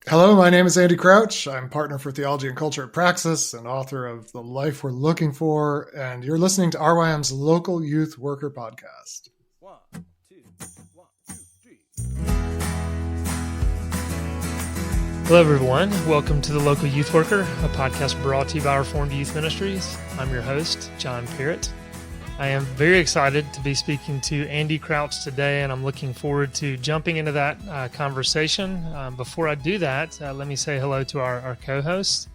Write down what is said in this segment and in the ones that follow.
Hello, my name is Andy Crouch. I'm partner for theology and culture at Praxis and author of The Life We're Looking For. And you're listening to RYM's Local Youth Worker Podcast. 1, 2, 1, 2, 3. Hello, everyone. Welcome to The Local Youth Worker, a podcast brought to you by Reformed Youth Ministries. I'm your host, John Parrott. I am very excited to be speaking to Andy Crouch today, and I'm looking forward to jumping into that conversation. Before I do that, let me say hello to our co-hosts,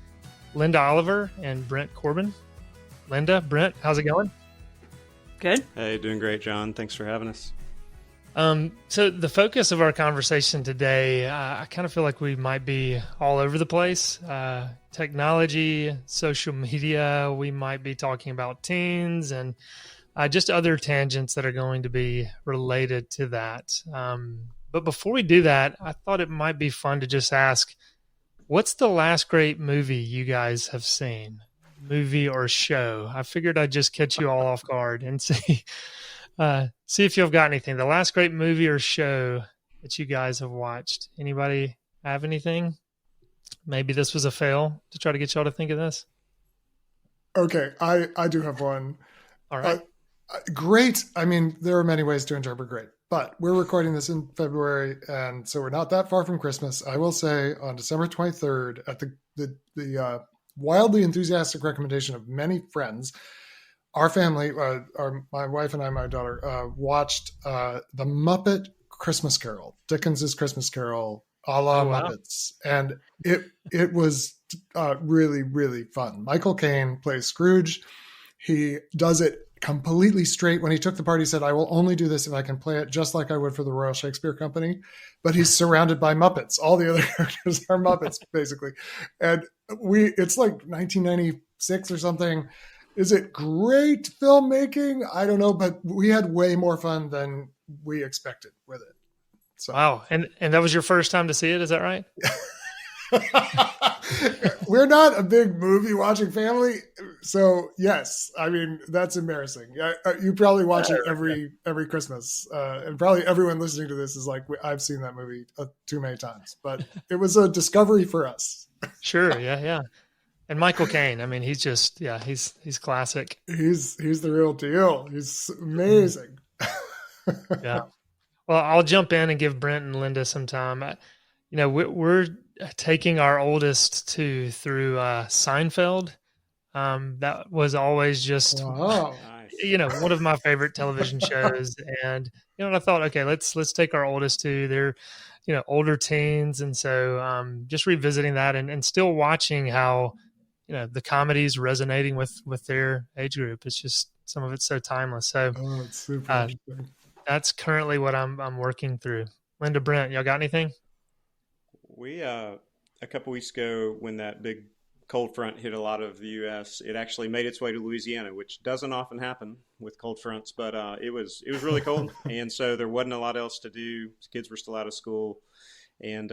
Linda Oliver and Brent Corbin. Linda, Brent, how's it going? Good. Hey, doing great, John. Thanks for having us. So the focus of our conversation today, I kind of feel like we might be all over the place. Technology, social media, we might be talking about teens and just other tangents that are going to be related to that. But before we do that, I thought it might be fun to just ask, what's the last great movie you guys have seen? Movie or show? I figured I'd just catch you all off guard and see if you've got anything. The last great movie or show that you guys have watched. Anybody have anything? Maybe this was a fail to try to get y'all to think of this. Okay, I do have one. All right. Great. I mean, there are many ways to interpret great, but we're recording this in February, and so we're not that far from Christmas. I will say on December 23rd, at the wildly enthusiastic recommendation of many friends, our family, my wife and I, my daughter, watched The Muppet Christmas Carol, Dickens's Christmas Carol, a la Muppets, and it was really, really fun. Michael Caine plays Scrooge. He does it completely straight. When he took the part, he said, "I will only do this if I can play it just like I would for the Royal Shakespeare Company." But he's surrounded by Muppets. All the other characters are Muppets, basically. And it's like 1996 or something. Is it great filmmaking? I don't know, but we had way more fun than we expected with it. So. Wow. And that was your first time to see it, is that right? We're not a big movie watching family, so yes. I mean, that's embarrassing. You probably watch it every Christmas, and probably everyone listening to this is like, I've seen that movie too many times, but it was a discovery for us. Sure, yeah. And Michael Caine, I mean, he's just, he's classic. He's the real deal. He's amazing. Yeah. Well, I'll jump in and give Brent and Linda some time. We're taking our oldest through Seinfeld. That was always just, one of my favorite television shows. And, and I thought, okay, let's take our oldest to their, older teens. And so just revisiting that and still watching how, the comedy's resonating with their age group. It's just, some of it's so timeless. So it's super interesting. That's currently what I'm working through. Linda, Brent, y'all got anything? We, a couple weeks ago, when that big cold front hit a lot of the U.S., it actually made its way to Louisiana, which doesn't often happen with cold fronts, but it was really cold. And so there wasn't a lot else to do. Kids were still out of school. And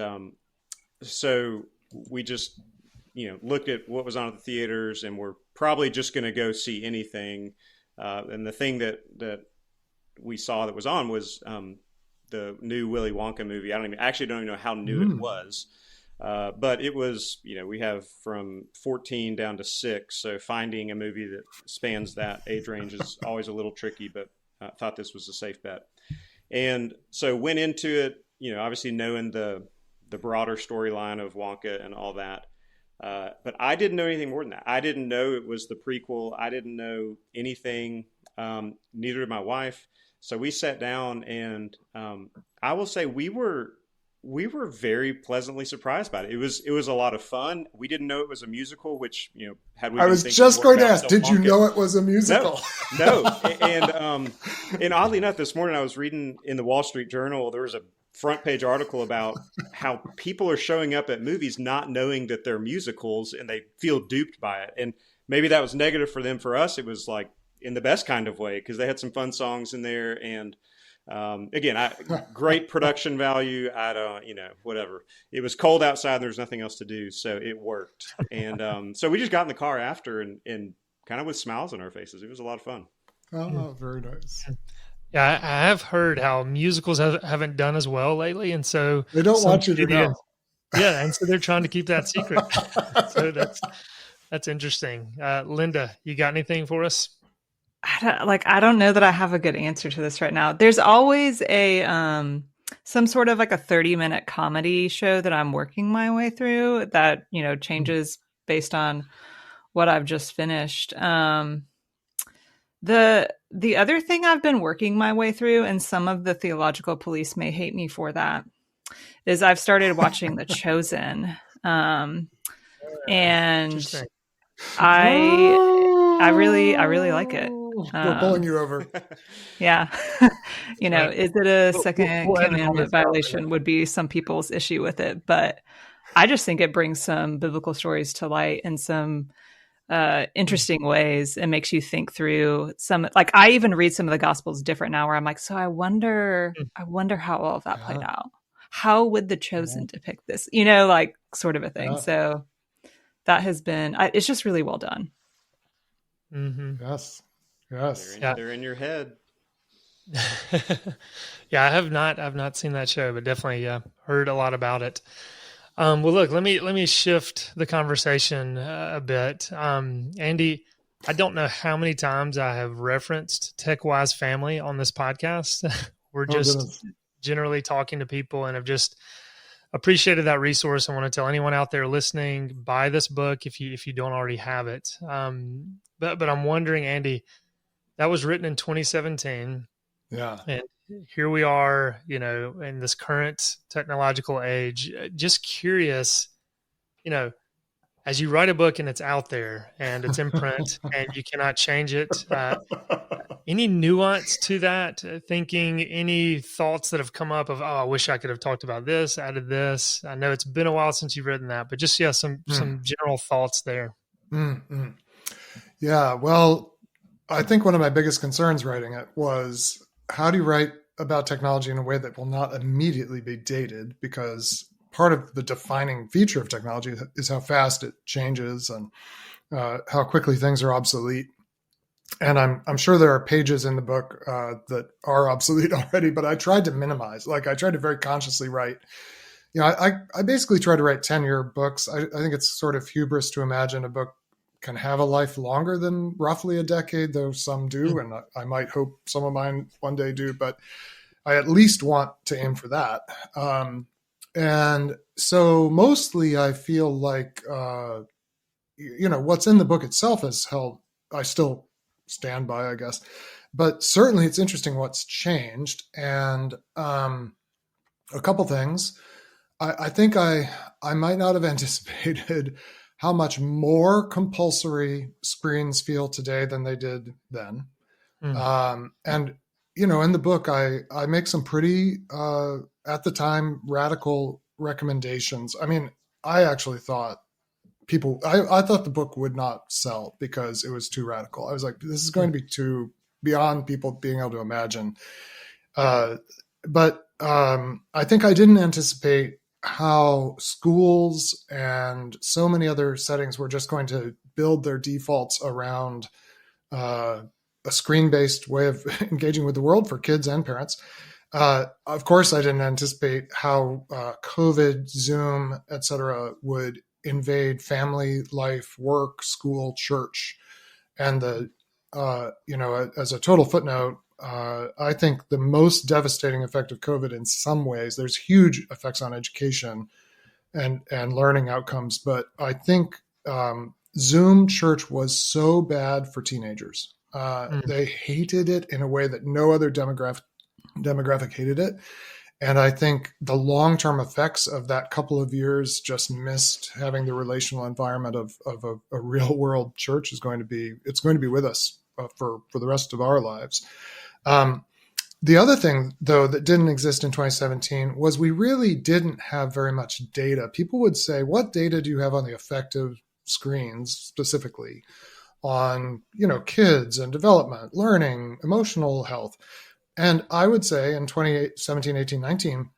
so we just, looked at what was on at the theaters, and we're probably just going to go see anything. And the thing that we saw that was on was the new Willy Wonka movie. I don't even know how new it was. But it was, we have from 14 down to 6. So finding a movie that spans that age range is always a little tricky, but I thought this was a safe bet. And so went into it, obviously knowing the broader storyline of Wonka and all that. But I didn't know anything more than that. I didn't know it was the prequel. I didn't know anything. Neither did my wife. So we sat down, and I will say we were very pleasantly surprised by it. It was a lot of fun. We didn't know it was a musical, which had we. I was just going to ask, did you know it was a musical? No. And oddly enough, this morning I was reading in the Wall Street Journal. There was a front page article about how people are showing up at movies not knowing that they're musicals, and they feel duped by it. And maybe that was negative for them. For us, it was like in the best kind of way, because they had some fun songs in there. And again, great production value. Whatever. It was cold outside and there was nothing else to do, so it worked. And so we just got in the car after and kind of with smiles on our faces. It was a lot of fun. Oh, very nice. Yeah, I have heard how musicals haven't done as well lately, and so they don't want you to know. Yeah, and so they're trying to keep that secret. So that's interesting. Linda, you got anything for us? I don't know that I have a good answer to this right now. There's always a some sort of like a 30-minute comedy show that I'm working my way through that, changes based on what I've just finished. The other thing I've been working my way through, and some of the theological police may hate me for that, is I've started watching The Chosen. And I really like it. We're pulling you over. Yeah. Is it a second commandment violation would be some people's issue with it. But I just think it brings some biblical stories to light in some interesting ways and makes you think through some, like I even read some of the Gospels different now where I'm like, so I wonder how all of that played out. How would The Chosen depict this? Like sort of a thing. So that has been, it's just really well done. Mm-hmm. Yes. They're in your head. Yeah, I've not seen that show, but definitely heard a lot about it. Well, look, let me shift the conversation a bit. Andy, I don't know how many times I have referenced TechWise Family on this podcast. We're just generally talking to people and have just appreciated that resource. I want to tell anyone out there listening, buy this book if you don't already have it. But I'm wondering, Andy, that was written in 2017. Yeah. And here we are, in this current technological age. Just curious, as you write a book and it's out there and it's in print and you cannot change it, any nuance to that thinking, any thoughts that have come up of, I wish I could have talked about this, added this. I know it's been a while since you've written that, but just, some general thoughts there. Mm-hmm. Yeah. Well, I think one of my biggest concerns writing it was, how do you write about technology in a way that will not immediately be dated? Because part of the defining feature of technology is how fast it changes and how quickly things are obsolete. And I'm sure there are pages in the book that are obsolete already, but I tried to minimize. Like I tried to very consciously write. I basically try to write 10-year books. I think it's sort of hubris to imagine a book can have a life longer than roughly a decade, though some do, and I might hope some of mine one day do, but I at least want to aim for that. And so mostly I feel like, what's in the book itself is held, I still stand by, I guess, but certainly it's interesting what's changed. And a couple things. I think I might not have anticipated how much more compulsory screens feel today than they did then. And, in the book, I make some pretty, at the time, radical recommendations. I mean, I actually thought I thought the book would not sell because it was too radical. I was like, this is going to be too beyond people being able to imagine. But I think I didn't anticipate how schools and so many other settings were just going to build their defaults around a screen-based way of engaging with the world for kids and parents. Of course, I didn't anticipate how COVID, Zoom, et cetera, would invade family life, work, school, church. And as a total footnote, I think the most devastating effect of COVID in some ways, there's huge effects on education and learning outcomes. But I think Zoom church was so bad for teenagers. They hated it in a way that no other demographic hated it. And I think the long-term effects of that couple of years just missed having the relational environment of a real world church it's going to be with us for the rest of our lives. The other thing, though, that didn't exist in 2017 was we really didn't have very much data. People would say, what data do you have on the effect of screens specifically on, kids and development, learning, emotional health? And I would say in 2017, 18, 19,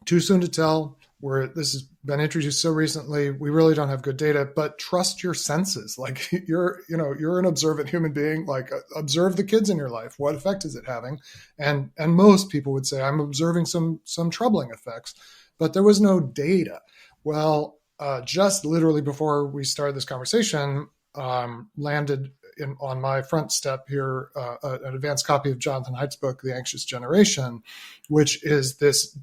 too soon to tell. This has been introduced so recently, we really don't have good data, but trust your senses. Like you're an observant human being, like observe the kids in your life. What effect is it having? And most people would say, I'm observing some troubling effects, but there was no data. Well, just literally before we started this conversation, landed on my front step here an advanced copy of Jonathan Haidt's book, The Anxious Generation, which is this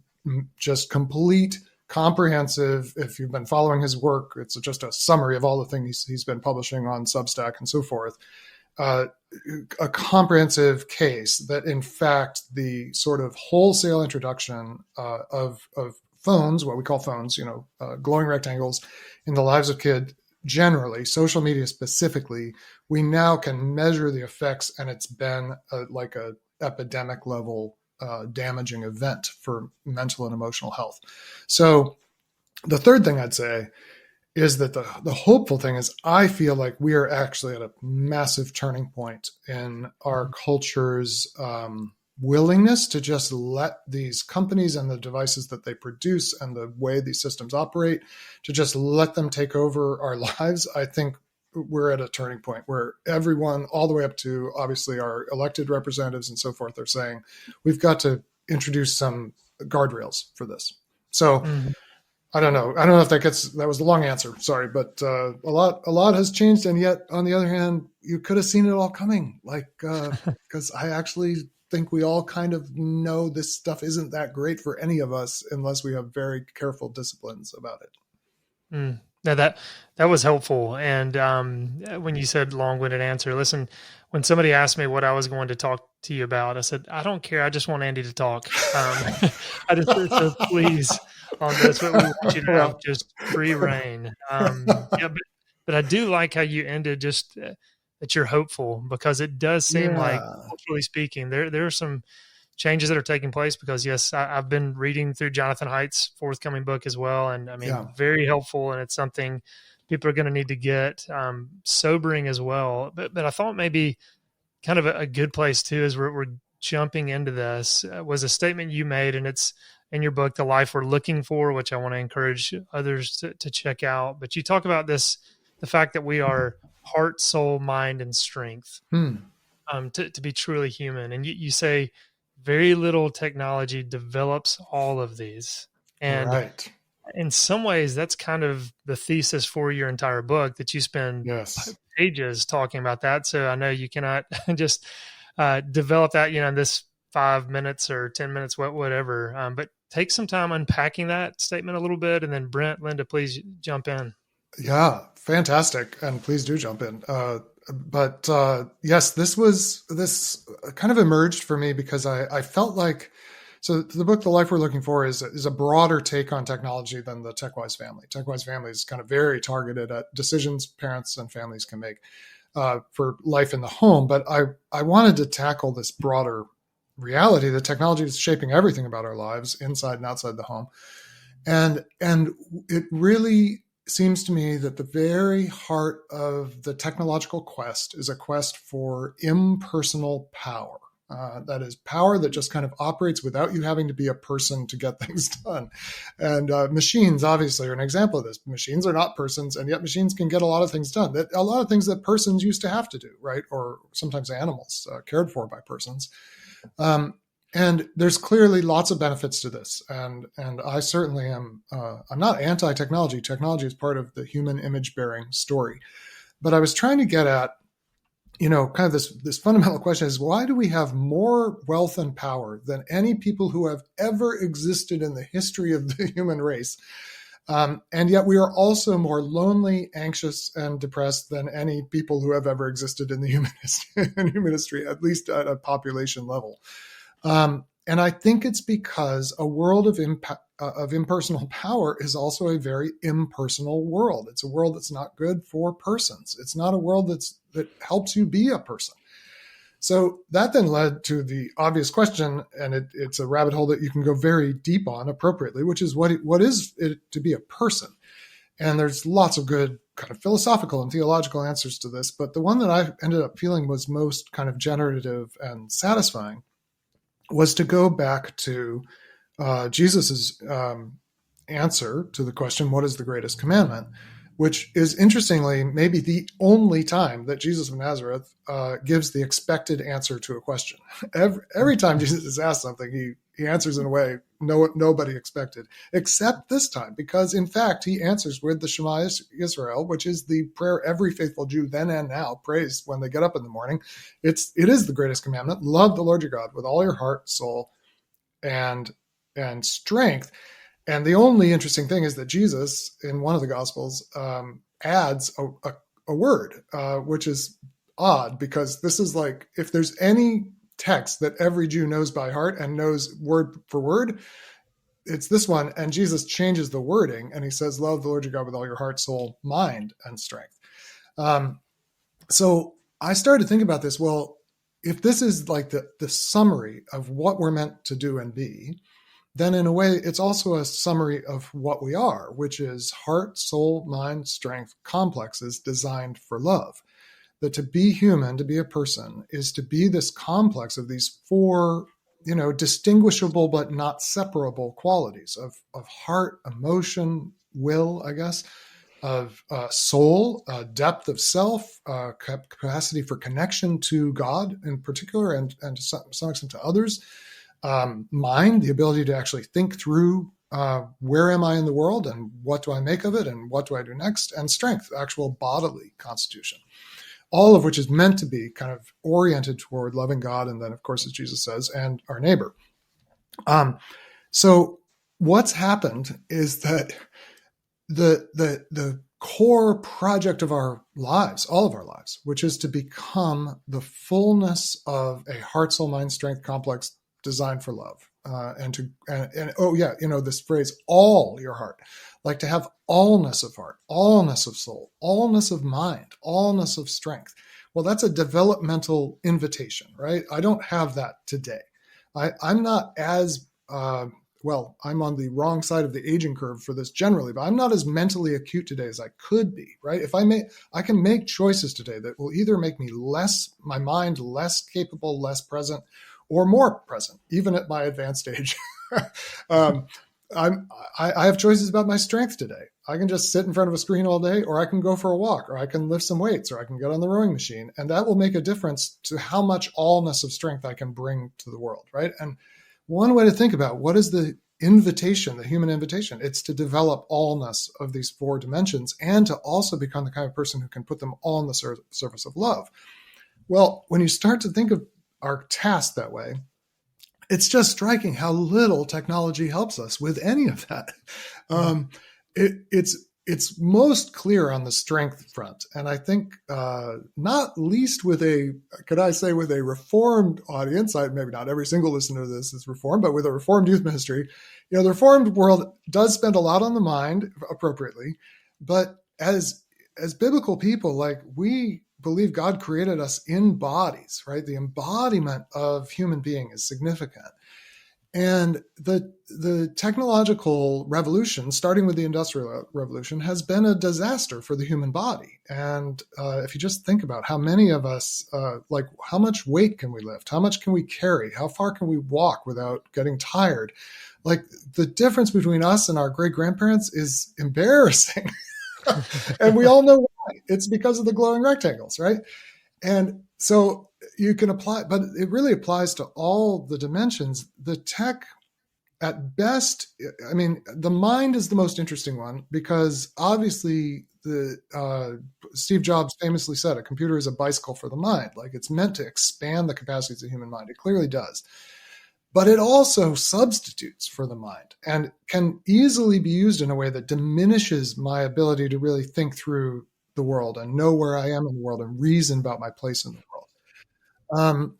just complete, comprehensive, if you've been following his work, it's just a summary of all the things he's been publishing on Substack and so forth, a comprehensive case that, in fact, the sort of wholesale introduction of phones, what we call phones, glowing rectangles in the lives of kids generally, social media specifically, we now can measure the effects, and it's been like a epidemic level damaging event for mental and emotional health. So the third thing I'd say is that the hopeful thing is I feel like we are actually at a massive turning point in our culture's willingness to just let these companies and the devices that they produce and the way these systems operate, to just let them take over our lives. I think we're at a turning point where everyone, all the way up to obviously our elected representatives and so forth, are saying we've got to introduce some guardrails for this. So I don't know if that was the long answer. Sorry, but a lot has changed, and yet on the other hand, you could have seen it all coming. Because I actually think we all kind of know this stuff isn't that great for any of us unless we have very careful disciplines about it. Now that was helpful. And when you said long-winded answer, listen, when somebody asked me what I was going to talk to you about, I said, I don't care. I just want Andy to talk. I just said, so please on this, we want you to have just free reign. But I do like how you ended just that you're hopeful, because it does seem like, culturally speaking, there are some changes that are taking place, because yes, I've been reading through Jonathan Haidt's forthcoming book as well. And I mean, very helpful. And it's something people are going to need to get, sobering as well. But I thought maybe kind of a good place too, as we're jumping into this, was a statement you made, and it's in your book, The Life We're Looking For, which I want to encourage others to check out. But you talk about the fact that we are heart, soul, mind, and strength, to be truly human. And you say very little technology develops all of these. And in some ways, that's kind of the thesis for your entire book, that you spend pages talking about that. So I know you cannot just develop that, in this 5 minutes or 10 minutes, whatever. But take some time unpacking that statement a little bit. And then Brent, Linda, please jump in. Yeah, fantastic. And please do jump in. But yes, this kind of emerged for me because I felt like, so the book, The Life We're Looking For, is a broader take on technology than the TechWise family. TechWise family is kind of very targeted at decisions parents and families can make for life in the home. But I wanted to tackle this broader reality that technology is shaping everything about our lives, inside and outside the home. And it really seems to me that the very heart of the technological quest is a quest for impersonal power. That is power that just kind of operates without you having to be a person to get things done. And machines obviously are an example of this. Machines are not persons, and yet machines can get a lot of things done. A lot of things that persons used to have to do, right? Or sometimes animals cared for by persons. And there's clearly lots of benefits to this. And I certainly am, I'm not anti-technology. Technology is part of the human image bearing story. But I was trying to get at, kind of this fundamental question is, why do we have more wealth and power than any people who have ever existed in the history of the human race? And yet we are also more lonely, anxious, and depressed than any people who have ever existed in the human history, at least at a population level. And I think it's because a world of impersonal power is also a very impersonal world. It's a world that's not good for persons. It's not a world that helps you be a person. So that then led to the obvious question, and it's a rabbit hole that you can go very deep on appropriately, which is what is it to be a person? And there's lots of good kind of philosophical and theological answers to this, but the one that I ended up feeling was most kind of generative and satisfying was to go back to Jesus's answer to the question, what is the greatest commandment? Which is interestingly maybe the only time that Jesus of Nazareth gives the expected answer to a question. Every time Jesus is asked something, he answers in a way nobody expected, except this time, because in fact, he answers with the Shema Israel, which is the prayer every faithful Jew then and now prays when they get up in the morning. It is the greatest commandment. Love the Lord your God with all your heart, soul, and strength. And the only interesting thing is that Jesus, in one of the Gospels, adds a word, which is odd, because this is like, if there's any text that every Jew knows by heart and knows word for word, it's this one. And Jesus changes the wording and he says, love the Lord your God with all your heart, soul, mind, and strength. So I started to think about this. Well, if this is like the summary of what we're meant to do and be, then in a way, it's also a summary of what we are, which is heart, soul, mind, strength complexes designed for love. That to be human, to be a person, is to be this complex of these four, distinguishable but not separable qualities of heart, emotion, will, I guess, of soul, depth of self, capacity for connection to God in particular, and to some extent to others, mind, the ability to actually think through where am I in the world and what do I make of it and what do I do next, and strength, actual bodily constitution. All of which is meant to be kind of oriented toward loving God, and then, of course, as Jesus says, and our neighbor. So what's happened is that the core project of our lives, all of our lives, which is to become the fullness of a heart, soul, mind, strength complex designed for love, this phrase, all your heart. Like to have allness of heart, allness of soul, allness of mind, allness of strength. Well, that's a developmental invitation, right? I don't have that today. I'm not as, I'm on the wrong side of the aging curve for this generally, but I'm not as mentally acute today as I could be, right? I can make choices today that will either make me my mind less capable, less present, or more present, even at my advanced age. I have choices about my strength today. I can just sit in front of a screen all day, or I can go for a walk, or I can lift some weights, or I can get on the rowing machine. And that will make a difference to how much allness of strength I can bring to the world, right? And one way to think about what is the invitation, the human invitation, it's to develop allness of these four dimensions and to also become the kind of person who can put them all in the service of love. Well, when you start to think of our task that way, it's just striking how little technology helps us with any of that. It's most clear on the strength front. And I think not least with a reformed audience, maybe not every single listener to this is reformed, but with a reformed youth ministry, the reformed world does spend a lot on the mind appropriately. But as biblical people, like we believe God created us in bodies, right? The embodiment of human being is significant. And the technological revolution, starting with the Industrial Revolution, has been a disaster for the human body. And if you just think about how many of us, how much weight can we lift? How much can we carry? How far can we walk without getting tired? Like the difference between us and our great-grandparents is embarrassing. And we all know why. It's because of the glowing rectangles, right? And so you can apply, but it really applies to all the dimensions. The tech, at best, the mind is the most interesting one, because obviously Steve Jobs famously said, a computer is a bicycle for the mind. Like it's meant to expand the capacities of the human mind. It clearly does. But it also substitutes for the mind and can easily be used in a way that diminishes my ability to really think through the world and know where I am in the world and reason about my place in the world.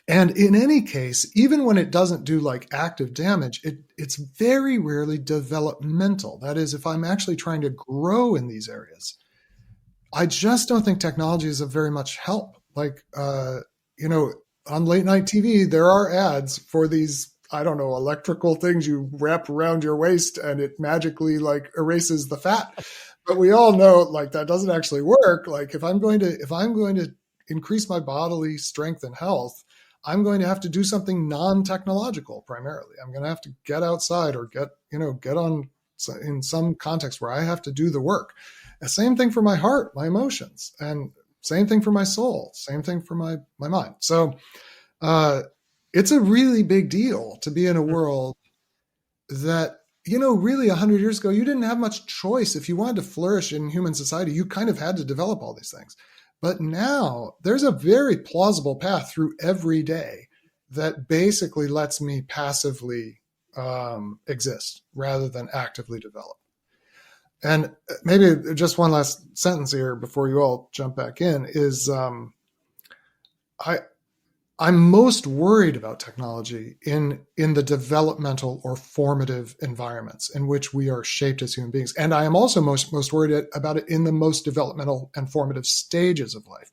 And in any case, even when it doesn't do like active damage, it's very rarely developmental. That is, if I'm actually trying to grow in these areas, I just don't think technology is of very much help. Like, on late night TV, there are ads for these, electrical things you wrap around your waist and it magically like erases the fat. But we all know like that doesn't actually work. Like if I'm going to increase my bodily strength and health, I'm going to have to do something non-technological primarily. I'm going to have to get outside or get on in some context where I have to do the work. The same thing for my heart, my emotions, and same thing for my soul, same thing for my mind. So it's a really big deal to be in a world that, really 100 years ago, you didn't have much choice. If you wanted to flourish in human society, you kind of had to develop all these things. But now there's a very plausible path through every day that basically lets me passively exist rather than actively develop. And maybe just one last sentence here before you all jump back in is I'm most worried about technology in the developmental or formative environments in which we are shaped as human beings. And I am also most worried about it in the most developmental and formative stages of life.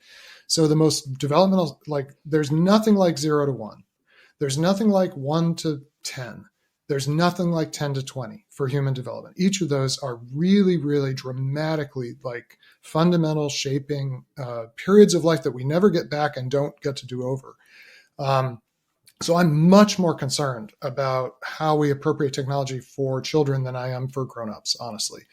So the most developmental, like there's nothing like 0 to 1. There's nothing like 1 to 10. There's nothing like 10 to 20 for human development. Each of those are really, really dramatically like fundamental shaping periods of life that we never get back and don't get to do over. So I'm much more concerned about how we appropriate technology for children than I am for grownups, honestly.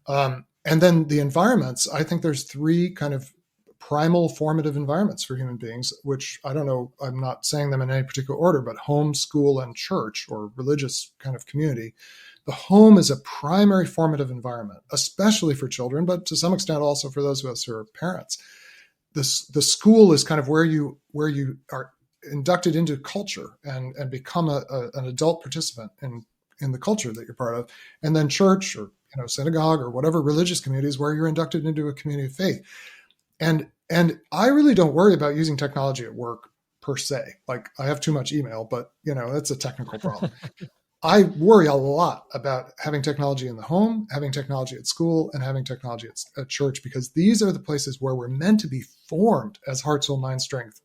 And then the environments, I think there's 3 kind of primal formative environments for human beings, which I don't know, I'm not saying them in any particular order, but home, school, and church or religious kind of community. The home is a primary formative environment, especially for children, but to some extent also for those of us who are parents. The school is kind of where you are inducted into culture and become an adult participant in the culture that you're part of. And then church or synagogue or whatever religious community is where you're inducted into a community of faith. And I really don't worry about using technology at work per se. Like I have too much email, but that's a technical problem. I worry a lot about having technology in the home, having technology at school, and having technology at church, because these are the places where we're meant to be formed as heart, soul, mind, strength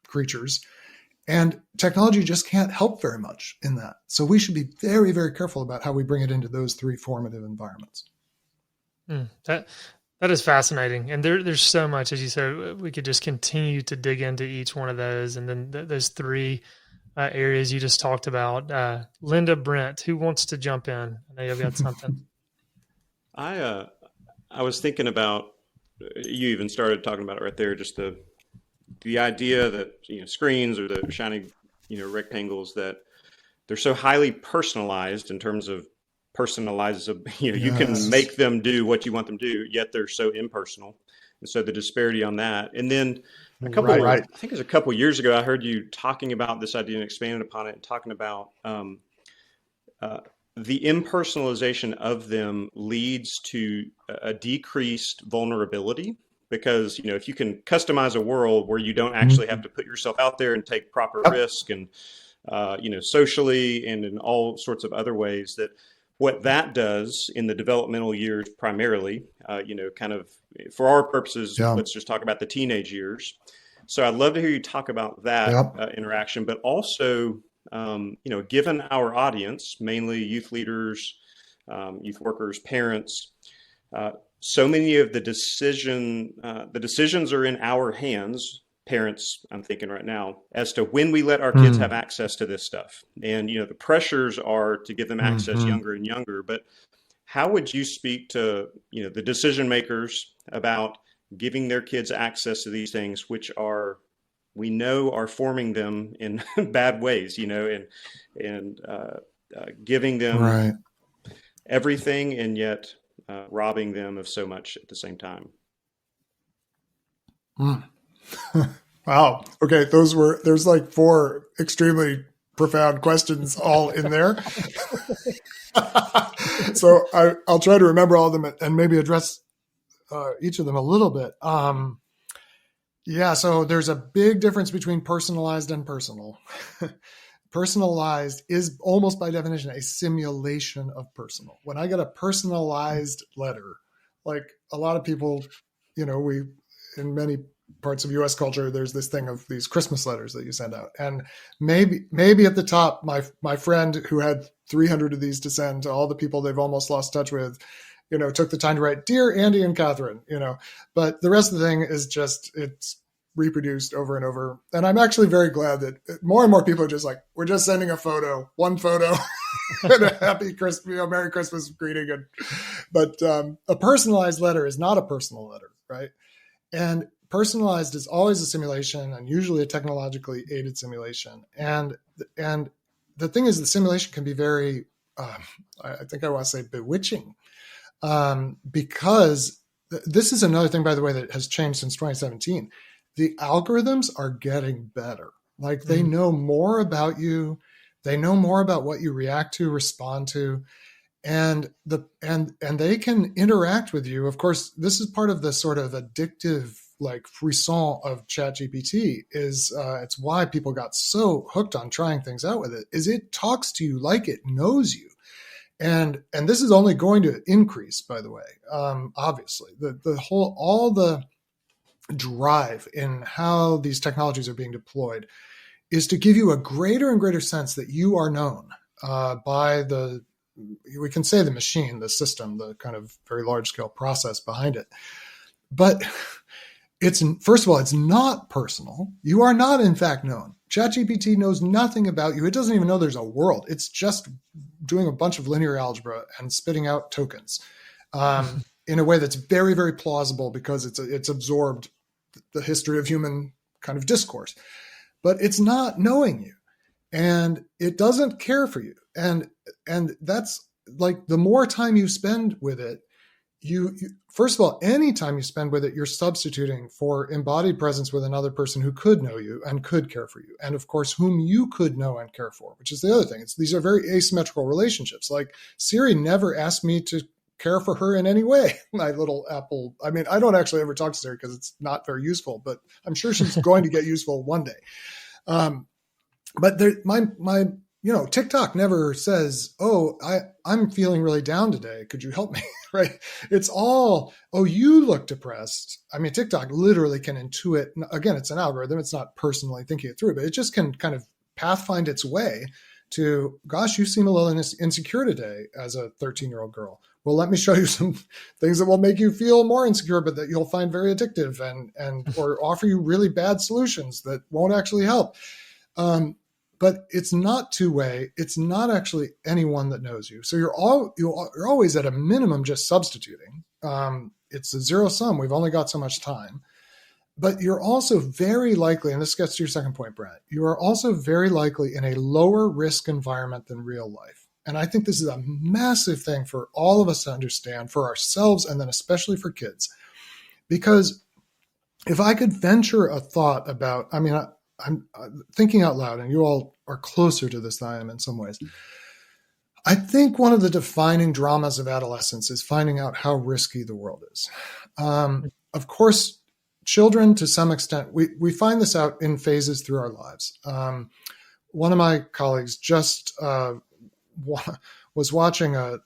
creatures. And technology just can't help very much in that. So we should be very, very careful about how we bring it into those 3 formative environments. That is fascinating. And there's so much, as you said, we could just continue to dig into each one of those. And then those 3 areas you just talked about. Linda, Brent, who wants to jump in? I know you've got something. I was thinking about, you even started talking about it right there, just the idea that screens or the shiny rectangles, that they're so highly personalized in terms of you can make them do what you want them to do, yet they're so impersonal. And so the disparity on that. And then I think it was a couple of years ago, I heard you talking about this idea and expanding upon it and talking about the impersonalization of them leads to a decreased vulnerability. Because, if you can customize a world where you don't actually have to put yourself out there and take proper risk and, socially and in all sorts of other ways, that what that does in the developmental years primarily, kind of for our purposes, let's just talk about the teenage years. So I'd love to hear you talk about that interaction, but also, given our audience, mainly youth leaders, youth workers, parents, so many of the decisions are in our hands, parents, I'm thinking right now, as to when we let our kids have access to this stuff. And, the pressures are to give them access younger and younger. But how would you speak to, the decision makers about giving their kids access to these things, which we know are forming them in bad ways, and giving them everything and yet robbing them of so much at the same time? Wow. Okay. There's like 4 extremely profound questions all in there. So I'll try to remember all of them and maybe address each of them a little bit. So there's a big difference between personalized and personal. Personalized is almost by definition a simulation of personal. When I get a personalized letter, like a lot of people, we in many parts of U.S. culture, there's this thing of these Christmas letters that you send out, and maybe at the top, my friend who had 300 of these to send to all the people they've almost lost touch with, took the time to write, "Dear Andy and Catherine," but the rest of the thing is just it's reproduced over and over. And I'm actually very glad that more and more people are just like, we're just sending one photo and a happy Christmas, Merry Christmas greeting. But a personalized letter is not a personal letter, right? And personalized is always a simulation, and usually a technologically aided simulation. And the thing is, the simulation can be very, I think I want to say bewitching, because this is another thing, by the way, that has changed since 2017. The algorithms are getting better. Like, they know more about you. They know more about what you react to, respond to. And they can interact with you. Of course, this is part of the sort of addictive, like, frisson of ChatGPT. Is it's why people got so hooked on trying things out with it. Is it talks to you like it knows you, and this is only going to increase. By the way, obviously, all the drive in how these technologies are being deployed is to give you a greater and greater sense that you are known by we can say the machine, the system, the kind of very large scale process behind it. But first of all, it's not personal. You are not, in fact, known. ChatGPT knows nothing about you. It doesn't even know there's a world. It's just doing a bunch of linear algebra and spitting out tokens in a way that's very, very plausible, because it's absorbed the history of human kind of discourse. But it's not knowing you, and it doesn't care for you. And that's, like, the more time you spend with it, you first of all, any time you spend with it, you're substituting for embodied presence with another person who could know you and could care for you. And of course, whom you could know and care for, which is the other thing. These are very asymmetrical relationships. Like, Siri never asked me to care for her in any way. My little Apple, I mean, I don't actually ever talk to Siri because it's not very useful, but I'm sure she's going to get useful one day. But my TikTok never says, "Oh, I'm feeling really down today. Could you help me?" Right? It's all, "Oh, you look depressed." I mean, TikTok literally can intuit. Again, it's an algorithm. It's not personally thinking it through, but it just can kind of pathfind its way to, "Gosh, you seem a little insecure today as a 13-year-old girl. Well, let me show you some things that will make you feel more insecure, but that you'll find very addictive, and or offer you really bad solutions that won't actually help." But it's not two-way. It's not actually anyone that knows you. So you're always at a minimum just substituting. It's a zero sum. We've only got so much time. But you're also very likely, and this gets to your second point, Brent, you are also very likely in a lower risk environment than real life. And I think this is a massive thing for all of us to understand, for ourselves, and then especially for kids. Because if I could venture a thought about, I mean, I'm thinking out loud, and you all are closer to this than I am in some ways. I think one of the defining dramas of adolescence is finding out how risky the world is. Of course, children, to some extent, we find this out in phases through our lives. One of my colleagues just was watching a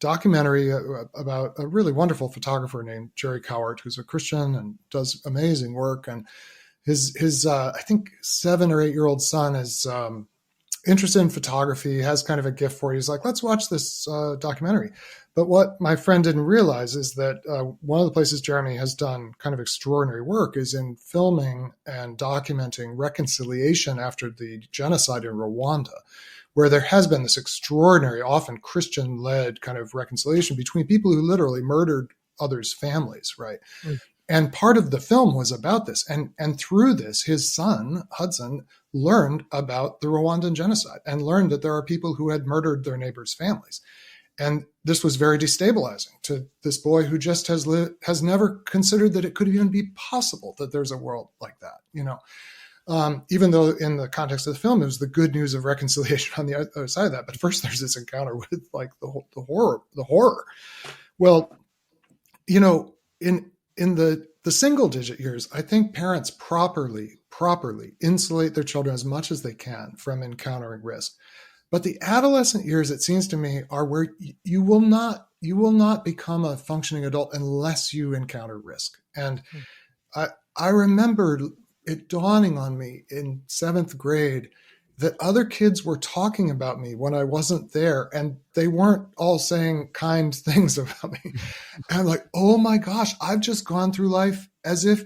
documentary about a really wonderful photographer named Jerry Cowart, who's a Christian and does amazing work. And his I think 7 or 8-year-old son is interested in photography, has kind of a gift for it. He's like, "Let's watch this documentary." But what my friend didn't realize is that one of the places Jeremy has done kind of extraordinary work is in filming and documenting reconciliation after the genocide in Rwanda, where there has been this extraordinary, often Christian-led kind of reconciliation between people who literally murdered others' families, right? Mm. And part of the film was about this. And through this, his son, Hudson, learned about the Rwandan genocide and learned that there are people who had murdered their neighbors' families. And this was very destabilizing to this boy who just has never considered that it could even be possible that there's a world like that, even though in the context of the film, it was the good news of reconciliation on the other side of that. But first there's this encounter with like the horror. Well, in the single digit years, I think parents properly insulate their children as much as they can from encountering risk. But the adolescent years, it seems to me, are where you will not become a functioning adult unless you encounter risk. And I remember it dawning on me in 7th grade that other kids were talking about me when I wasn't there, and they weren't all saying kind things about me. And I'm like, oh my gosh, I've just gone through life as if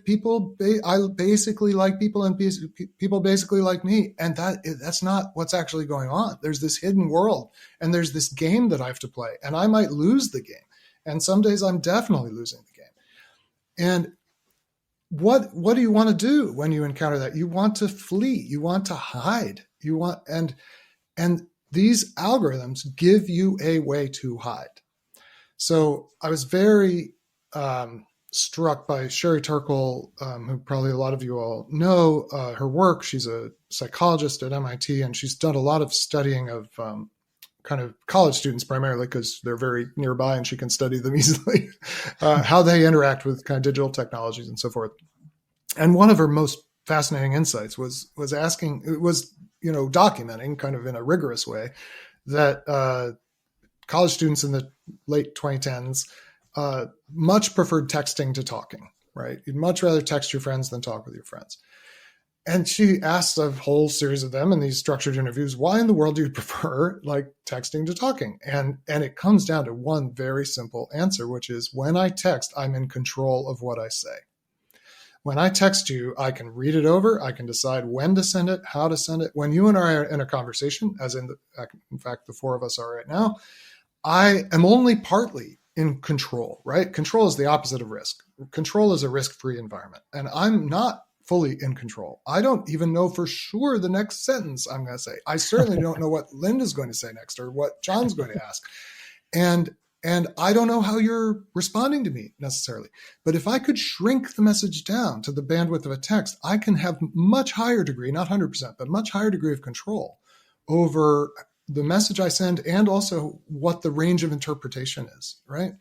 I basically like people and people basically like me. And that's not what's actually going on. There's this hidden world, and there's this game that I have to play, and I might lose the game. And some days I'm definitely losing the game. And what do you want to do when you encounter that? You want to flee. You want to hide. And these algorithms give you a way to hide. So I was very struck by Sherry Turkle, who probably a lot of you all know her work. She's a psychologist at MIT, and she's done a lot of studying of kind of college students primarily because they're very nearby and she can study them easily, how they interact with kind of digital technologies and so forth. And one of her most fascinating insights was documenting kind of in a rigorous way that college students in the late 2010s much preferred texting to talking, right? You'd much rather text your friends than talk with your friends. And she asked a whole series of them in these structured interviews, why in the world do you prefer like texting to talking? And it comes down to one very simple answer, which is when I text, I'm in control of what I say. When I text you, I can read it over. I can decide when to send it, how to send it. When you and I are in a conversation, as in fact, the four of us are right now, I am only partly in control, right? Control is the opposite of risk. Control is a risk-free environment. And I'm not fully in control. I don't even know for sure the next sentence I'm going to say. I certainly don't know what Linda's going to say next or what John's going to ask. And I don't know how you're responding to me necessarily. But if I could shrink the message down to the bandwidth of a text, I can have much higher degree, not 100%, but much higher degree of control over the message I send and also what the range of interpretation is, right?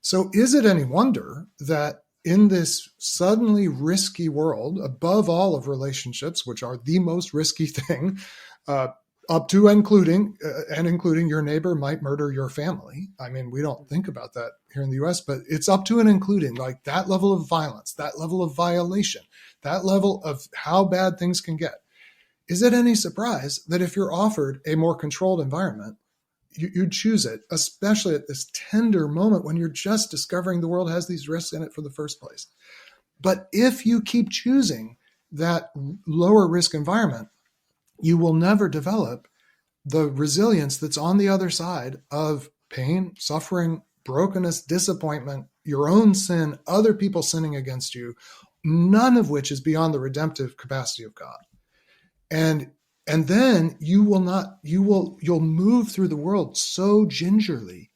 So is it any wonder that in this suddenly risky world, above all of relationships, which are the most risky thing, up to including your neighbor might murder your family. I mean, we don't think about that here in the US, but it's up to and including like that level of violence, that level of violation, that level of how bad things can get. Is it any surprise that if you're offered a more controlled environment, you'd choose it, especially at this tender moment when you're just discovering the world has these risks in it for the first place? But if you keep choosing that lower risk environment, you will never develop the resilience that's on the other side of pain, suffering, brokenness, disappointment, your own sin, other people sinning against you, none of which is beyond the redemptive capacity of God. And then you'll move through the world so gingerly,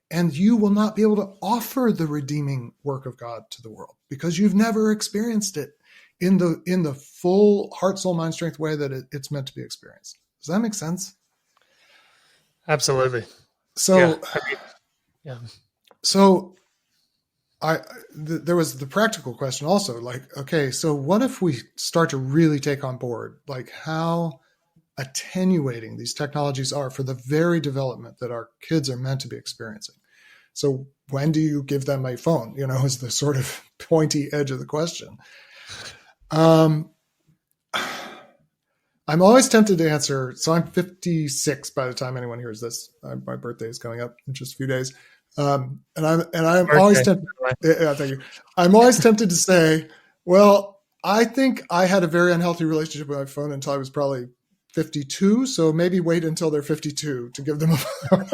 and you will not be able to offer the redeeming work of God to the world because you've never experienced it in the full heart, soul, mind, strength way that it's meant to be experienced. Does that make sense? Absolutely. So, yeah. So there was the practical question also, like, okay, so what if we start to really take on board, like how attenuating these technologies are for the very development that our kids are meant to be experiencing? So when do you give them a phone, is the sort of pointy edge of the question. I'm always tempted to answer. So I'm 56 by the time anyone hears this. My birthday is coming up in just a few days. And I'm always tempted. Yeah, thank you. I'm always tempted to say, well, I think I had a very unhealthy relationship with my phone until I was probably 52. So maybe wait until they're 52 to give them a phone.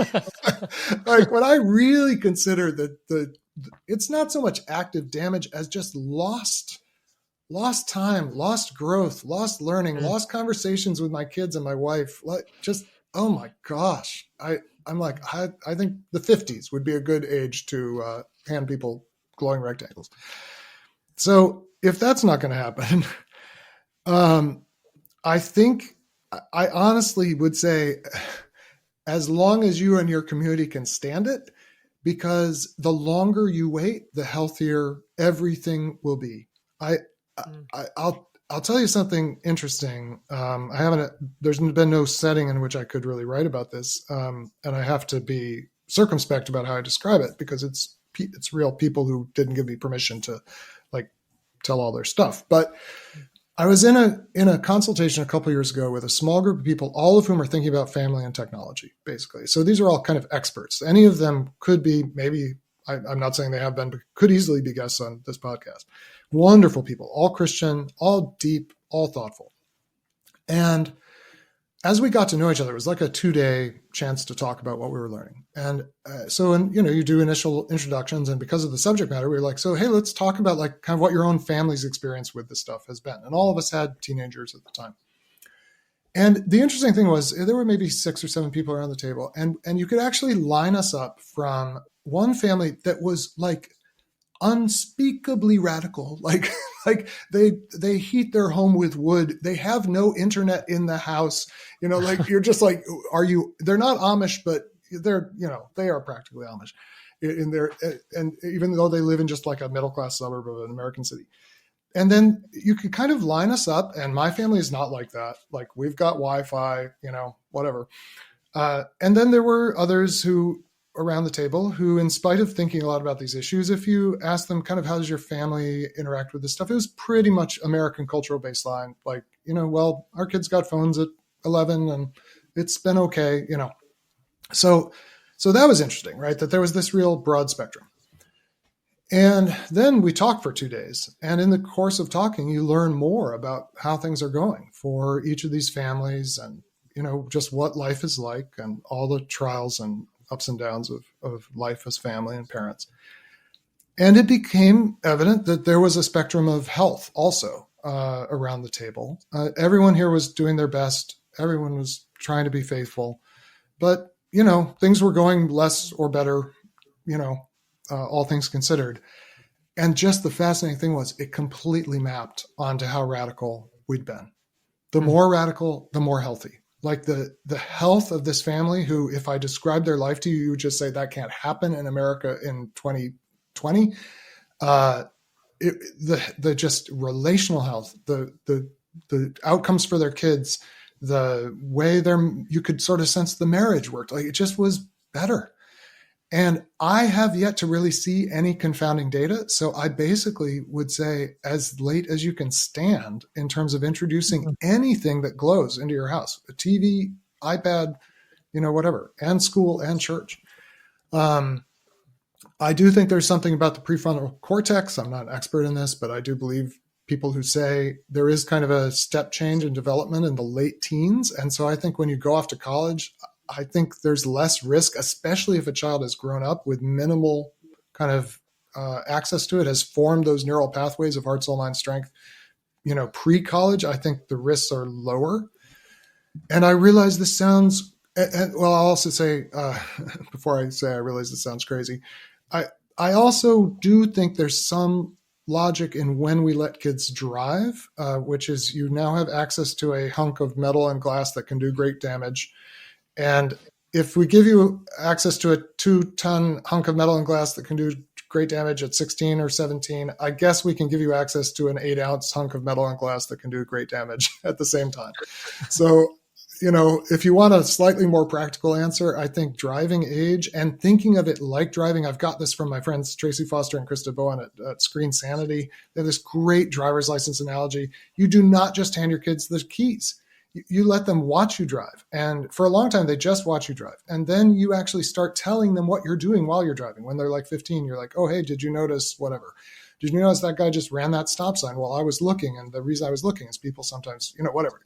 Like when I really consider that it's not so much active damage as just lost time, lost growth, lost learning, lost conversations with my kids and my wife. Like just, oh my gosh. I'm like, I think the 50s would be a good age to hand people glowing rectangles. So if that's not going to happen, I think I honestly would say as long as you and your community can stand it, because the longer you wait, the healthier everything will be. I'll tell you something interesting. There's been no setting in which I could really write about this. And I have to be circumspect about how I describe it because it's real people who didn't give me permission to like tell all their stuff. But I was in a consultation a couple of years ago with a small group of people, all of whom are thinking about family and technology, basically. So these are all kind of experts. Any of them could be, maybe, I'm not saying they have been, but could easily be guests on this podcast. Wonderful people, all Christian, all deep, all thoughtful. And as we got to know each other, it was like a 2-day chance to talk about what we were learning. And you do initial introductions, and because of the subject matter, we were like, so, hey, let's talk about like kind of what your own family's experience with this stuff has been. And all of us had teenagers at the time. And the interesting thing was there were maybe 6 or 7 people around the table, and you could actually line us up from one family that was like unspeakably radical. Like they heat their home with wood. They have no internet in the house. Like you're just like, they're not Amish, but they're, they are practically Amish in their, and even though they live in just like a middle-class suburb of an American city. And then you could kind of line us up, and my family is not like that. Like we've got Wi-Fi, whatever. And then there were others who around the table who, in spite of thinking a lot about these issues, if you ask them kind of how does your family interact with this stuff, it was pretty much American cultural baseline. Like, well, our kids got phones at 11 and it's been okay, So that was interesting, right? That there was this real broad spectrum. And then we talked for 2 days. And in the course of talking, you learn more about how things are going for each of these families and, just what life is like and all the trials and ups and downs of life as family and parents. And it became evident that there was a spectrum of health also around the table. Everyone here was doing their best. Everyone was trying to be faithful. But, things were going less or better, all things considered. And just the fascinating thing was it completely mapped onto how radical we'd been. The more radical, the more healthy. Like the health of this family who, if I described their life to you, you would just say that can't happen in America in 2020. The just relational health, the outcomes for their kids, the way you could sort of sense the marriage worked. Like it just was better. And I have yet to really see any confounding data. So I basically would say as late as you can stand in terms of introducing anything that glows into your house, a TV, iPad, whatever, and school and church. I do think there's something about the prefrontal cortex. I'm not an expert in this, but I do believe people who say there is kind of a step change in development in the late teens. And so I think when you go off to college, I think there's less risk, especially if a child has grown up with minimal kind of access to it, has formed those neural pathways of heart, soul, mind, strength, pre-college. I think the risks are lower. And I realize this sounds, I'll also say, before I say I realize this sounds crazy, I also do think there's some logic in when we let kids drive, which is you now have access to a hunk of metal and glass that can do great damage. And if we give you access to a 2-ton hunk of metal and glass that can do great damage at 16 or 17, I guess we can give you access to an 8-ounce hunk of metal and glass that can do great damage at the same time. So, if you want a slightly more practical answer, I think driving age and thinking of it like driving. I've got this from my friends Tracy Foster and Krista Bowen at Screen Sanity. They have this great driver's license analogy. You do not just hand your kids the keys. You let them watch you drive. And for a long time, they just watch you drive. And then you actually start telling them what you're doing while you're driving. When they're like 15, you're like, oh, hey, did you notice whatever? Did you notice that guy just ran that stop sign while I was looking? And the reason I was looking is people sometimes, whatever.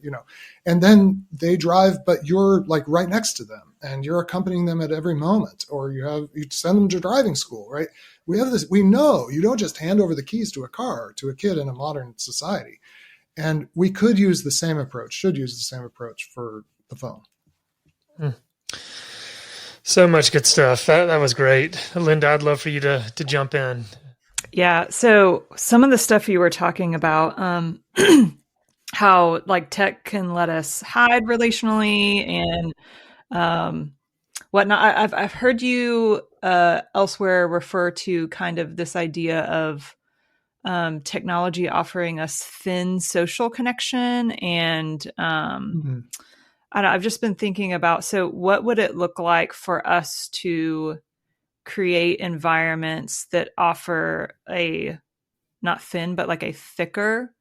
And then they drive, but you're like right next to them and you're accompanying them at every moment, or you send them to driving school, right? We know you don't just hand over the keys to a car to a kid in a modern society. And we should use the same approach for the phone. So much good stuff. That was great. Linda, I'd love for you to jump in. Yeah. So some of the stuff you were talking about, how like tech can let us hide relationally and whatnot. I've heard you elsewhere refer to kind of this idea of technology offering us thin social connection. And I've just been thinking about, so what would it look like for us to create environments that offer a, not thin, but like a thicker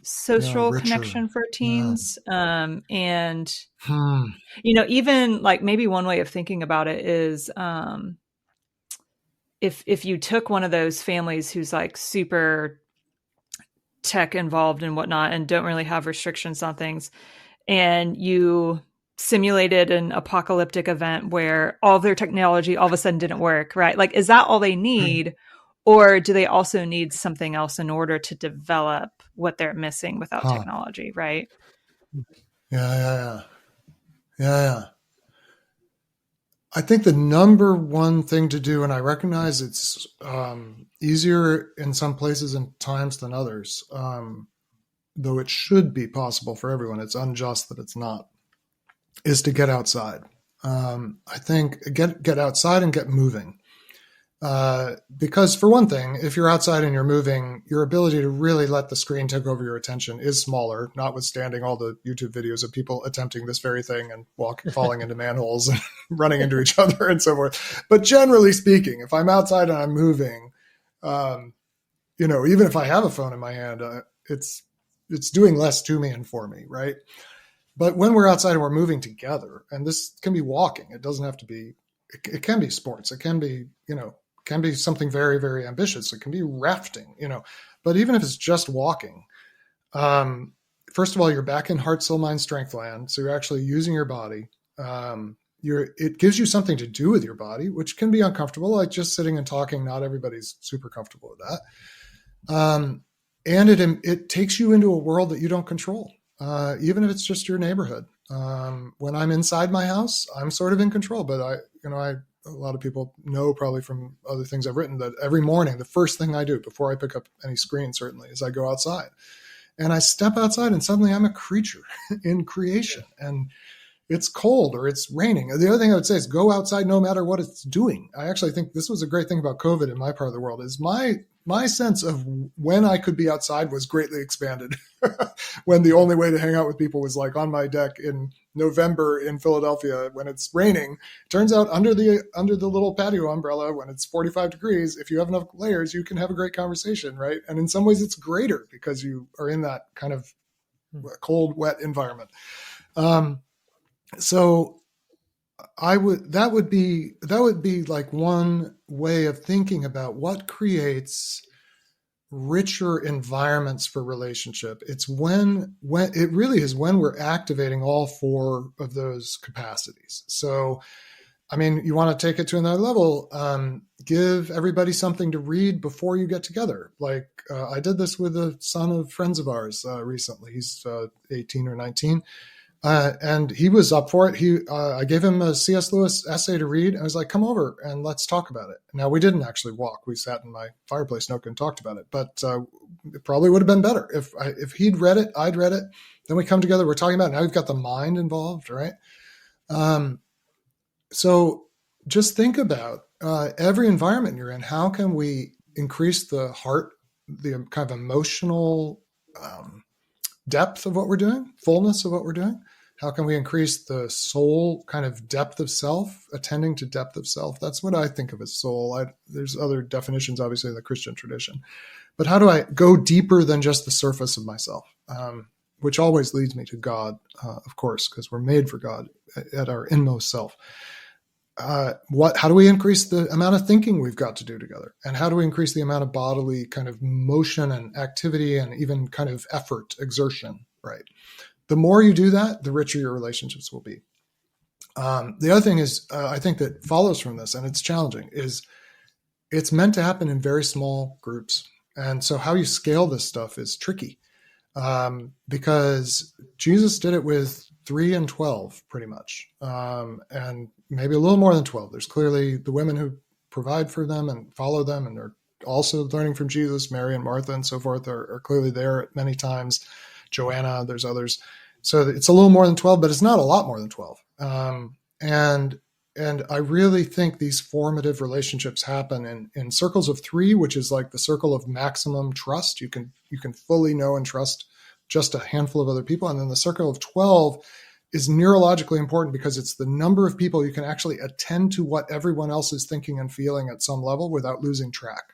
social connection for teens? And, even like maybe one way of thinking about it is, if you took one of those families who's like super tech involved and whatnot and don't really have restrictions on things, and you simulated an apocalyptic event where all of their technology all of a sudden didn't work, right? Like, is that all they need? Or do they also need something else in order to develop what they're missing without technology, right? Yeah. I think the number one thing to do, and I recognize it's easier in some places and times than others, though it should be possible for everyone. It's unjust that it's not, is to get outside. I think get outside and get moving. Because for one thing, if you're outside and you're moving, your ability to really let the screen take over your attention is smaller, notwithstanding all the YouTube videos of people attempting this very thing and falling into manholes and running into each other and so forth. But generally speaking, if I'm outside and I'm moving, even if I have a phone in my hand, it's doing less to me and for me, right? But when we're outside and we're moving together, and this can be walking, it doesn't have to be, it can be sports, it can be, can be something very, very ambitious. It can be rafting, but even if it's just walking, first of all, you're back in heart, soul, mind, strength land. So you're actually using your body. It gives you something to do with your body, which can be uncomfortable, like just sitting and talking. Not everybody's super comfortable with that. And it takes you into a world that you don't control, even if it's just your neighborhood. When I'm inside my house, I'm sort of in control, but a lot of people know probably from other things I've written that every morning, the first thing I do before I pick up any screen, certainly, is I go outside and I step outside and suddenly I'm a creature in creation and it's cold or it's raining. The other thing I would say is go outside no matter what it's doing. I actually think this was a great thing about COVID in my part of the world is my sense of when I could be outside was greatly expanded when the only way to hang out with people was like on my deck in November in Philadelphia when it's raining. Turns out under the little patio umbrella when it's 45 degrees, if you have enough layers, you can have a great conversation, right? And in some ways it's greater because you are in that kind of cold, wet environment. So that would be like one way of thinking about what creates richer environments for relationship. It's when it really is when we're activating all four of those capacities. So, I mean, you want to take it to another level, give everybody something to read before you get together. Like I did this with a son of friends of ours recently. He's 18 or 19. And he was up for it. I gave him a C.S. Lewis essay to read. I was like, come over and let's talk about it. Now, we didn't actually walk. We sat in my fireplace nook and talked about it. But it probably would have been better if he'd read it, I'd read it. Then we come together, we're talking about it. Now we've got the mind involved, right? So just think about every environment you're in. How can we increase the heart, the kind of emotional depth of what we're doing, fullness of what we're doing? How can we increase the soul kind of depth of self, attending to depth of self? That's what I think of as soul. There's other definitions, obviously, in the Christian tradition. But how do I go deeper than just the surface of myself, which always leads me to God, of course, because we're made for God at our inmost self. How do we increase the amount of thinking we've got to do together? And how do we increase the amount of bodily kind of motion and activity and even kind of effort, exertion, right? The more you do that, the richer your relationships will be. The other thing is, I think that follows from this, and it's challenging, is it's meant to happen in very small groups. And so how you scale this stuff is tricky because Jesus did it with 3 and 12 pretty much, and maybe a little more than 12. There's clearly the women who provide for them and follow them, and they're also learning from Jesus. Mary and Martha and so forth are clearly there at many times. Joanna, there's others. So it's a little more than 12, but it's not a lot more than 12. And I really think these formative relationships happen in circles of 3, which is like the circle of maximum trust. You can fully know and trust just a handful of other people. And then the circle of 12 is neurologically important because it's the number of people you can actually attend to what everyone else is thinking and feeling at some level without losing track.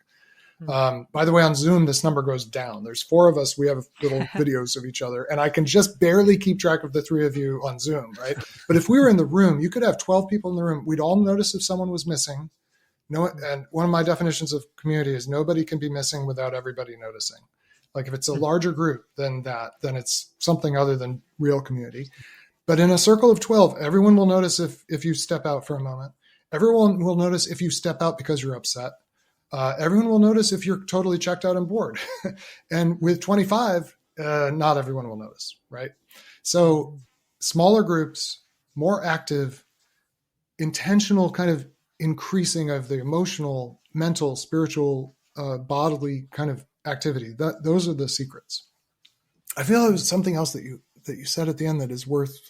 By the way, on Zoom, this number goes down. There's 4 of us. We have little videos of each other, and I can just barely keep track of the 3 of you on Zoom, right? But if we were in the room, you could have 12 people in the room. We'd all notice if someone was missing. And one of my definitions of community is nobody can be missing without everybody noticing. Like if it's a larger group than that, then it's something other than real community. But in a circle of 12, everyone will notice if you step out for a moment. Everyone will notice if you step out because you're upset. Everyone will notice if you're totally checked out and bored. And with 25, not everyone will notice, right? So smaller groups, more active, intentional kind of increasing of the emotional, mental, spiritual, bodily kind of activity. Those are the secrets. I feel it was something else that you said at the end that is worth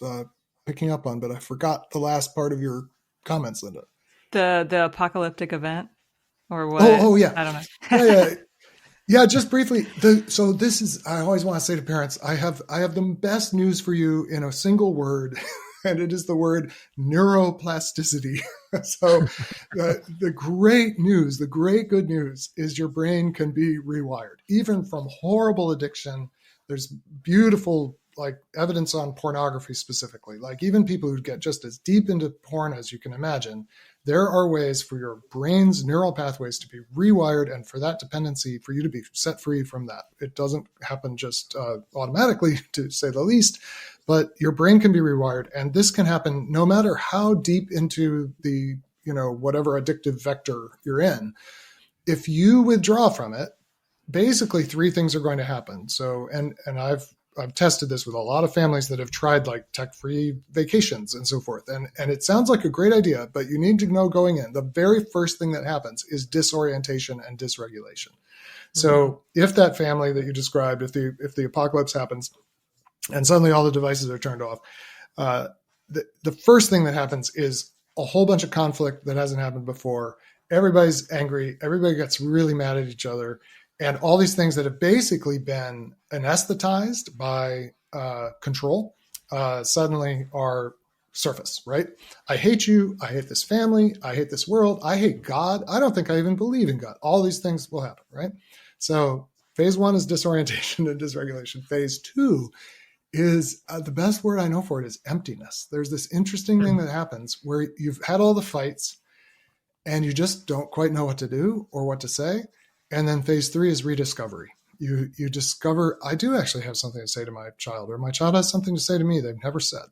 picking up on, but I forgot the last part of your comments, Linda. The apocalyptic event, or what? Oh yeah. I don't know. Yeah. Just briefly. So this is, I always want to say to parents, I have the best news for you in a single word, and it is the word neuroplasticity. So the great news, the great good news is your brain can be rewired, even from horrible addiction. There's beautiful evidence on pornography specifically, like even people who get just as deep into porn as you can imagine, there are ways for your brain's neural pathways to be rewired and for that dependency, for you to be set free from that. It doesn't happen just automatically, to say the least, but your brain can be rewired. And this can happen no matter how deep into the, whatever addictive vector you're in. If you withdraw from it, basically three things are going to happen. So, and I've tested this with a lot of families that have tried tech-free vacations and so forth. And it sounds like a great idea, but you need to know going in, the very first thing that happens is disorientation and dysregulation. Mm-hmm. So if that family that you described, if the apocalypse happens and suddenly all the devices are turned off, the first thing that happens is a whole bunch of conflict that hasn't happened before. Everybody's angry. Everybody gets really mad at each other. And all these things that have basically been anesthetized by control suddenly are surface, right? I hate you. I hate this family. I hate this world. I hate God. I don't think I even believe in God. All these things will happen, right? So phase one is disorientation and dysregulation. Phase two is the best word I know for it is emptiness. There's this interesting thing that happens where you've had all the fights and you just don't quite know what to do or what to say. And then phase three is rediscovery. You discover, I do actually have something to say to my child, or my child has something to say to me they've never said.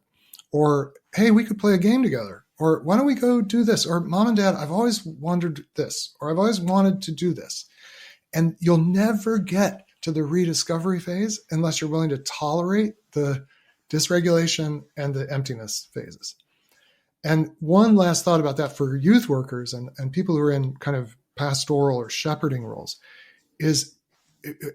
Or, hey, we could play a game together. Or why don't we go do this? Or Mom and Dad, I've always wondered this, or I've always wanted to do this. And you'll never get to the rediscovery phase unless you're willing to tolerate the dysregulation and the emptiness phases. And one last thought about that for youth workers and people who are in kind of pastoral or shepherding roles is,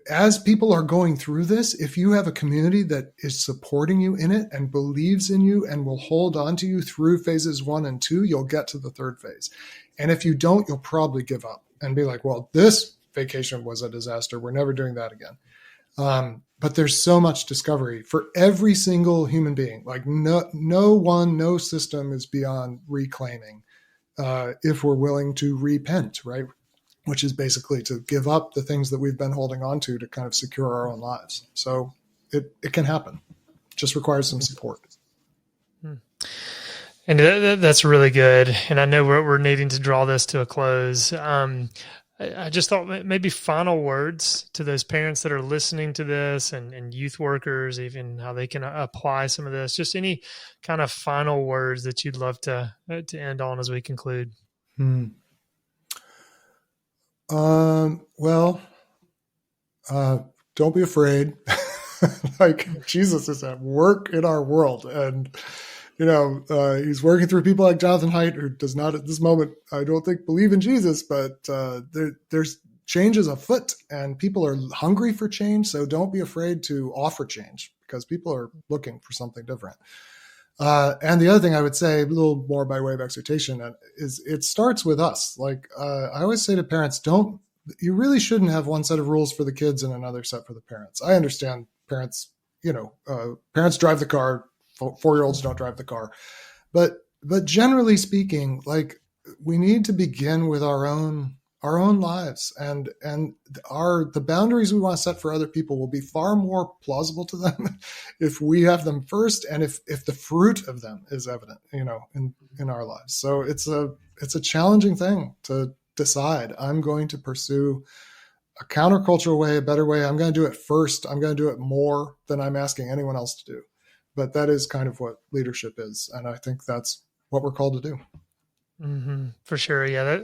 as people are going through this, if you have a community that is supporting you in it and believes in you and will hold on to you through phases 1 and 2, you'll get to the third phase. And if you don't, you'll probably give up and be like, well, this vacation was a disaster. We're never doing that again. But there's so much discovery for every single human being. Like no system is beyond reclaiming. If we're willing to repent, right? Which is basically to give up the things that we've been holding on to kind of secure our own lives. So it can happen. It just requires some support. And that's really good. And I know we're needing to draw this to a close. I just thought maybe final words to those parents that are listening to this and youth workers, even how they can apply some of this, just any kind of final words that you'd love to end on as we conclude. Well, don't be afraid. Like Jesus is at work in our world, and he's working through people like Jonathan Haidt, who does not at this moment, I don't think, believe in Jesus, but there's changes afoot and people are hungry for change. So don't be afraid to offer change because people are looking for something different. And the other thing I would say, a little more by way of exhortation, is it starts with us. Like I always say to parents, you really shouldn't have one set of rules for the kids and another set for the parents. I understand parents, parents drive the car. 4-year-olds don't drive the car, but generally speaking, like we need to begin with our own lives, and the boundaries we want to set for other people will be far more plausible to them if we have them first, and if the fruit of them is evident, in our lives. So it's a challenging thing to decide. I'm going to pursue a countercultural way, a better way. I'm going to do it first. I'm going to do it more than I'm asking anyone else to do. but that is kind of what leadership is. And I think that's what we're called to do. Mm-hmm. For sure. Yeah.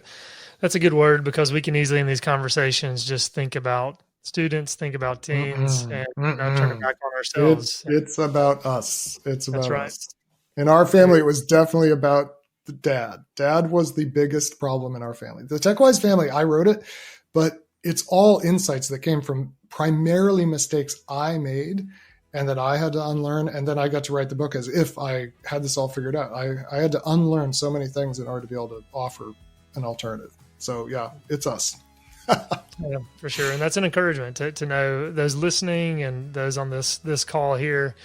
That's a good word, because we can easily in these conversations just think about students, think about teens, and turn it back on ourselves. It's about us. It's about right. us. In our family, it was definitely about the dad. Dad was the biggest problem in our family. The TechWise family, I wrote it, but it's all insights that came from primarily mistakes I made and that I had to unlearn. And then I got to write the book as if I had this all figured out. I had to unlearn so many things in order to be able to offer an alternative. So yeah, it's us. Yeah, for sure. And that's an encouragement to know those listening and those on this call here.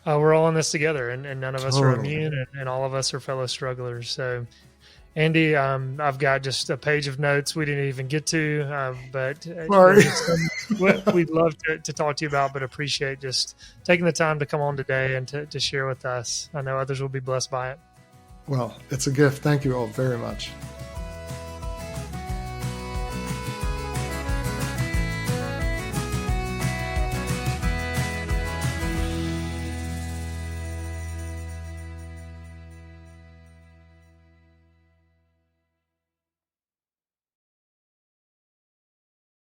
We're all in this together, and none of us are immune, and all of us are fellow strugglers. So, Andy, I've got just a page of notes we didn't even get to, but sorry. What we'd love to talk to you about, but appreciate just taking the time to come on today and to share with us. I know others will be blessed by it. Well, it's a gift. Thank you all very much.